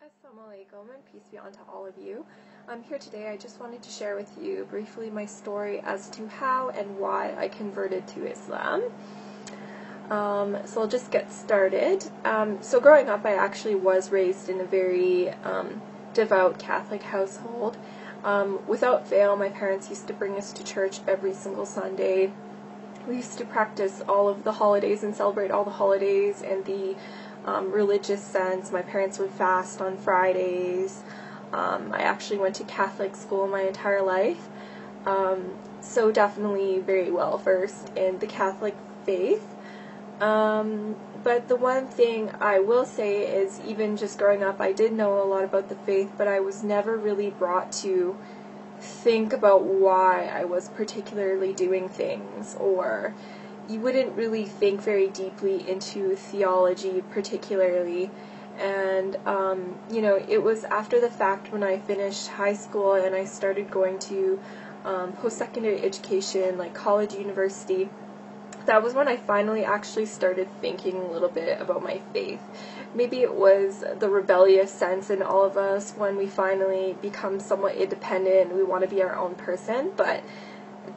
Assalamu alaikum and peace be unto all of you. Here today I just wanted to share with you briefly my story as to how and why I converted to Islam. So I'll just get started. So growing up I actually was raised in a very devout Catholic household. Without fail, my parents used to bring us to church every single Sunday. We used to practice all of the holidays and celebrate all the holidays and the religious sense. My parents would fast on Fridays. I actually went to Catholic school my entire life, so definitely very well versed in the Catholic faith. But the one thing I will say is, even just growing up, I did know a lot about the faith, but I was never really brought to think about why I was particularly doing things, or you wouldn't really think very deeply into theology particularly. And it was after the fact, when I finished high school and I started going to post-secondary education, like college, university, that was when I finally actually started thinking a little bit about my faith. Maybe it was the rebellious sense in all of us when we finally become somewhat independent and we want to be our own person, but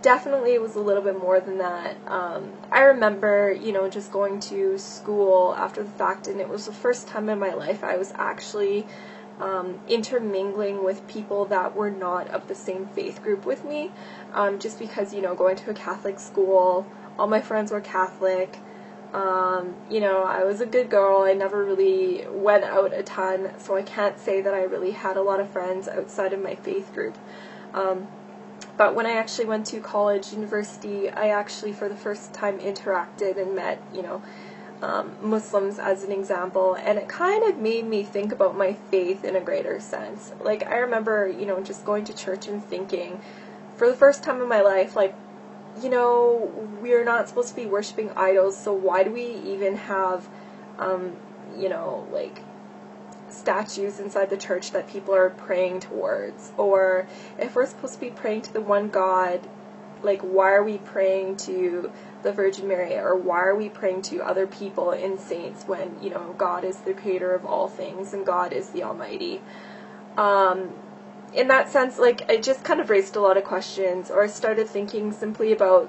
definitely it was a little bit more than that. I remember, just going to school after the fact, and it was the first time in my life I was actually intermingling with people that were not of the same faith group with me, just because, going to a Catholic school, all my friends were Catholic. I was a good girl. I never really went out a ton, so I can't say that I really had a lot of friends outside of my faith group. But when I actually went to college, university, I actually for the first time interacted and met, Muslims as an example, and it kind of made me think about my faith in a greater sense. Like, I remember, just going to church and thinking, for the first time in my life, like, we're not supposed to be worshiping idols, so why do we even have, statues inside the church that people are praying towards? Or if we're supposed to be praying to the one God, like, why are we praying to the Virgin Mary, or why are we praying to other people and saints when, God is the creator of all things and God is the Almighty? In that sense, it just kind of raised a lot of questions, or I started thinking simply about,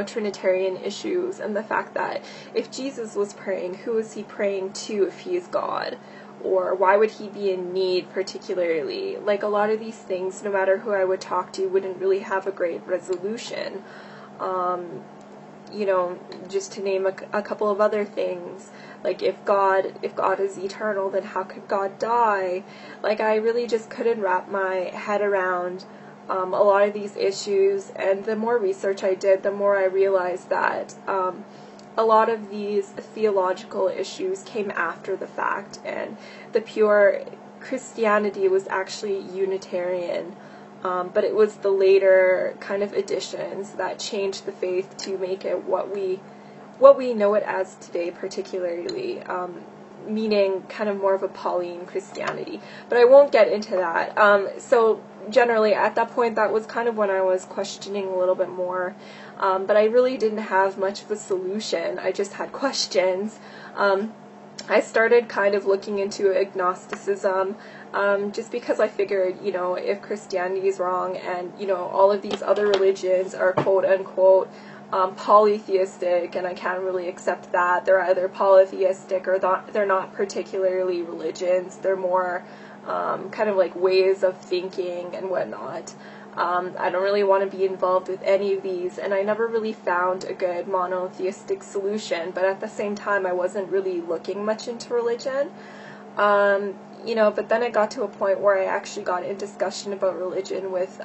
Trinitarian issues, and the fact that if Jesus was praying, who is he praying to if he is God? Or why would he be in need particularly? Like, a lot of these things, no matter who I would talk to, wouldn't really have a great resolution. Just to name a couple of other things, like if God is eternal, then how could God die? Like, I really just couldn't wrap my head around a lot of these issues, and the more research I did, the more I realized that a lot of these theological issues came after the fact, and the pure Christianity was actually Unitarian. But it was the later kind of additions that changed the faith to make it what we know it as today, particularly, meaning kind of more of a Pauline Christianity. But I won't get into that. So generally, at that point, that was kind of when I was questioning a little bit more. But I really didn't have much of a solution. I just had questions. I started kind of looking into agnosticism, just because I figured, if Christianity is wrong and, all of these other religions are quote-unquote polytheistic, and I can't really accept that. They're either polytheistic or they're not particularly religions. They're more kind of like ways of thinking and whatnot. I don't really want to be involved with any of these, and I never really found a good monotheistic solution, but at the same time I wasn't really looking much into religion. But then it got to a point where I actually got in discussion about religion with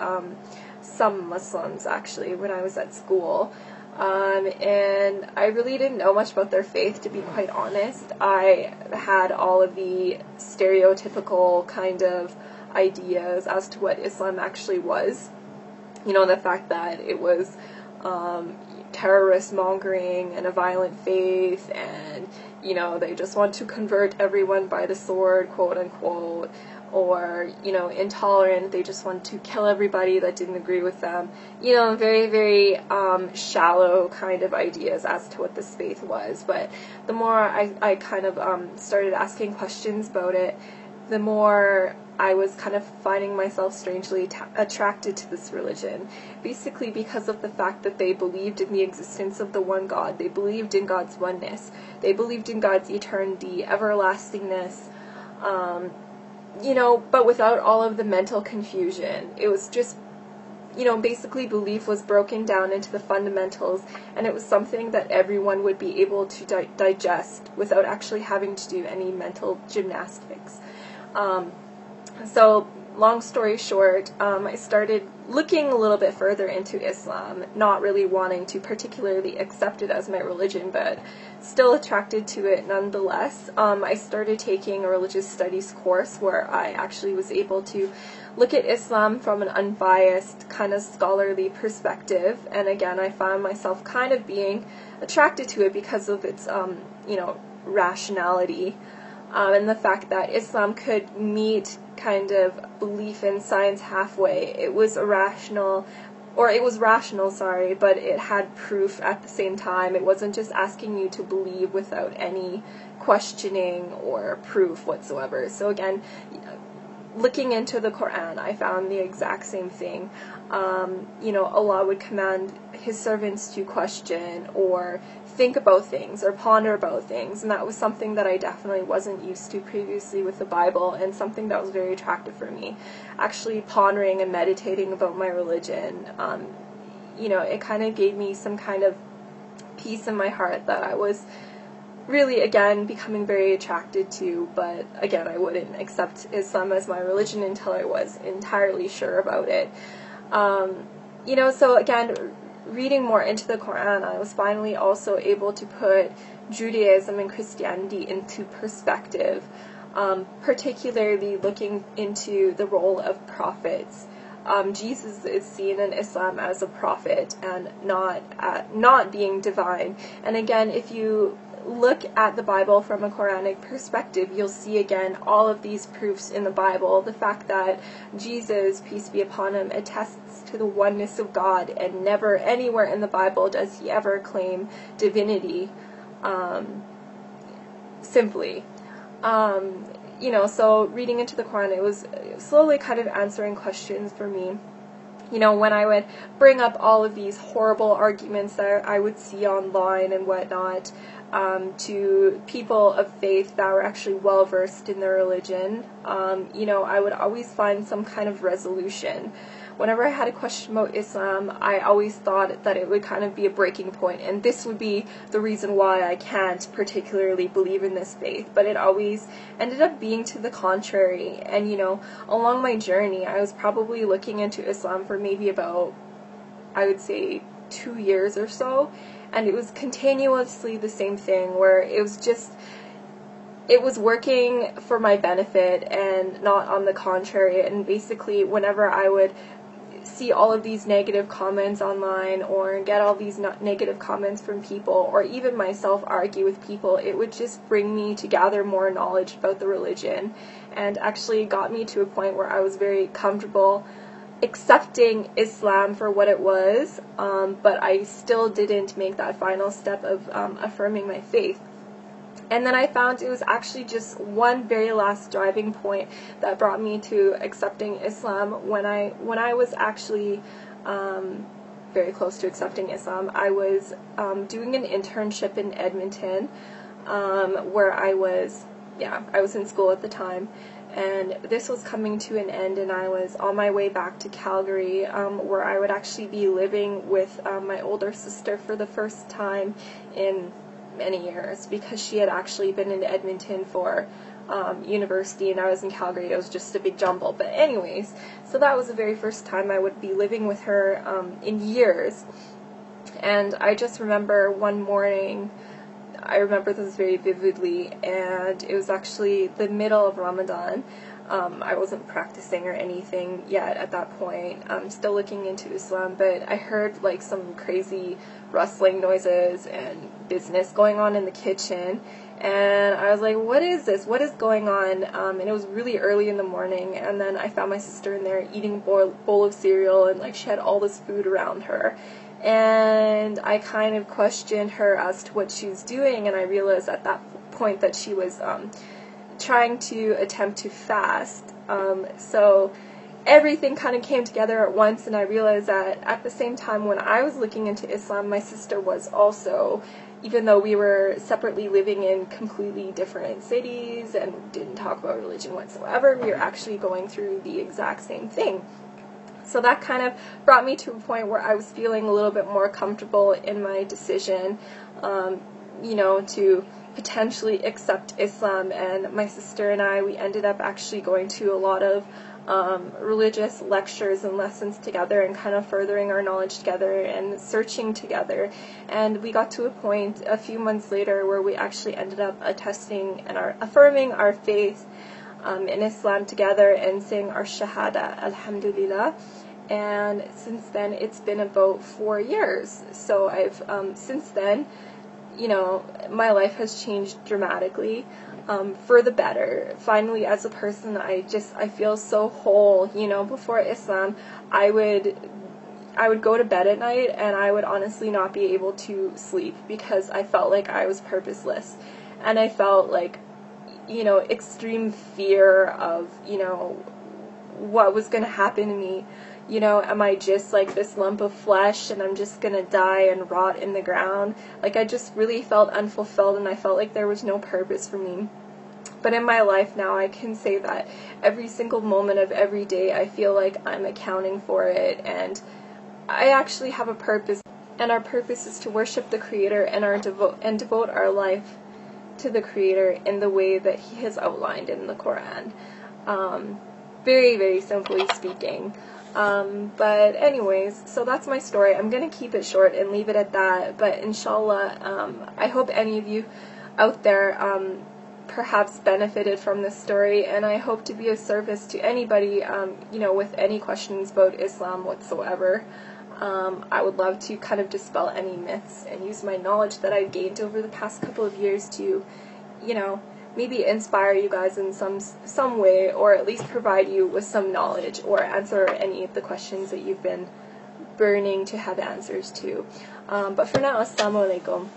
some Muslims, actually, when I was at school. And I really didn't know much about their faith, to be quite honest. I had all of the stereotypical kind of ideas as to what Islam actually was. The fact that it was terrorist mongering and a violent faith, and, you know, they just want to convert everyone by the sword, quote unquote, or, you know, intolerant, they just want to kill everybody that didn't agree with them. You know, very, very shallow kind of ideas as to what this faith was. But the more I kind of started asking questions about it, the more I was kind of finding myself strangely attracted to this religion, basically because of the fact that they believed in the existence of the one God. They believed in God's oneness. They believed in God's eternity, everlastingness, you know, but without all of the mental confusion. It was just, you know, basically belief was broken down into the fundamentals, and it was something that everyone would be able to digest without actually having to do any mental gymnastics. So, long story short, I started looking a little bit further into Islam, not really wanting to particularly accept it as my religion, but still attracted to it nonetheless. I started taking a religious studies course where I actually was able to look at Islam from an unbiased, kind of scholarly perspective, and again, I found myself kind of being attracted to it because of its, you know, rationality. And the fact that Islam could meet kind of belief in science halfway. It was rational, but it had proof at the same time. It wasn't just asking you to believe without any questioning or proof whatsoever. So again, looking into the Quran, I found the exact same thing. You know, Allah would command His servants to question or think about things or ponder about things, and that was something that I definitely wasn't used to previously with the Bible, and something that was very attractive for me. Actually pondering and meditating about my religion, you know, it kind of gave me some kind of peace in my heart that I was really, again, becoming very attracted to, but again, I wouldn't accept Islam as my religion until I was entirely sure about it. You know, so again, reading more into the Quran, I was finally also able to put Judaism and Christianity into perspective, particularly looking into the role of prophets. Jesus is seen in Islam as a prophet and not being divine. And again, if you look at the Bible from a Quranic perspective, you'll see again all of these proofs in the Bible. The fact that Jesus, peace be upon him, attests to the oneness of God, and never anywhere in the Bible does he ever claim divinity, simply. You know, so reading into the Quran, it was slowly kind of answering questions for me. You know, when I would bring up all of these horrible arguments that I would see online and whatnot, to people of faith that were actually well versed in their religion, you know, I would always find some kind of resolution. Whenever I had a question about Islam, I always thought that it would kind of be a breaking point, and this would be the reason why I can't particularly believe in this faith, but it always ended up being to the contrary. And, you know, along my journey, I was probably looking into Islam for maybe about, I would say, 2 years or so, and it was continuously the same thing, where it was working for my benefit and not on the contrary. And basically, whenever I would see all of these negative comments online or get all these negative comments from people, or even myself argue with people, it would just bring me to gather more knowledge about the religion, and actually got me to a point where I was very comfortable accepting Islam for what it was, but I still didn't make that final step of affirming my faith. And then I found it was actually just one very last driving point that brought me to accepting Islam. When I was actually very close to accepting Islam, I was doing an internship in Edmonton, where I was in school at the time. And this was coming to an end, and I was on my way back to Calgary, where I would actually be living with my older sister for the first time in many years, because she had actually been in Edmonton for university, and I was in Calgary. It was just a big jumble. But anyways, so that was the very first time I would be living with her in years. And I just remember one morning, I remember this very vividly, and it was actually the middle of Ramadan. I wasn't practicing or anything yet at that point. I'm still looking into Islam, but I heard like some crazy rustling noises and business going on in the kitchen, and I was like, what is this? What is going on? And it was really early in the morning, and then I found my sister in there eating a bowl of cereal, and like she had all this food around her. And I kind of questioned her as to what she was doing, and I realized at that point that she was trying to attempt to fast. So everything kind of came together at once, and I realized that at the same time when I was looking into Islam, my sister was also, even though we were separately living in completely different cities and didn't talk about religion whatsoever, we were actually going through the exact same thing. So that kind of brought me to a point where I was feeling a little bit more comfortable in my decision, to potentially accept Islam. And my sister and I, we ended up actually going to a lot of religious lectures and lessons together, and kind of furthering our knowledge together and searching together. And we got to a point a few months later where we actually ended up attesting and affirming our faith in Islam together and saying our Shahada, Alhamdulillah. And since then, it's been about 4 years. So I've, since then, my life has changed dramatically, for the better. Finally, as a person, I feel so whole. Before Islam, I would go to bed at night and I would honestly not be able to sleep because I felt like I was purposeless. And I felt like, extreme fear of, what was going to happen to me. Am I just like this lump of flesh and I'm just going to die and rot in the ground? Like, I just really felt unfulfilled, and I felt like there was no purpose for me. But in my life now, I can say that every single moment of every day, I feel like I'm accounting for it, and I actually have a purpose, and our purpose is to worship the Creator and devote our life to the Creator in the way that He has outlined in the Quran. Very, very simply speaking. But anyways, so that's my story. I'm going to keep it short and leave it at that. But inshallah, I hope any of you out there perhaps benefited from this story, and I hope to be of service to anybody, with any questions about Islam whatsoever. I would love to kind of dispel any myths and use my knowledge that I've gained over the past couple of years to, maybe inspire you guys in some way, or at least provide you with some knowledge, or answer any of the questions that you've been burning to have answers to. But for now, Assalamu alaikum.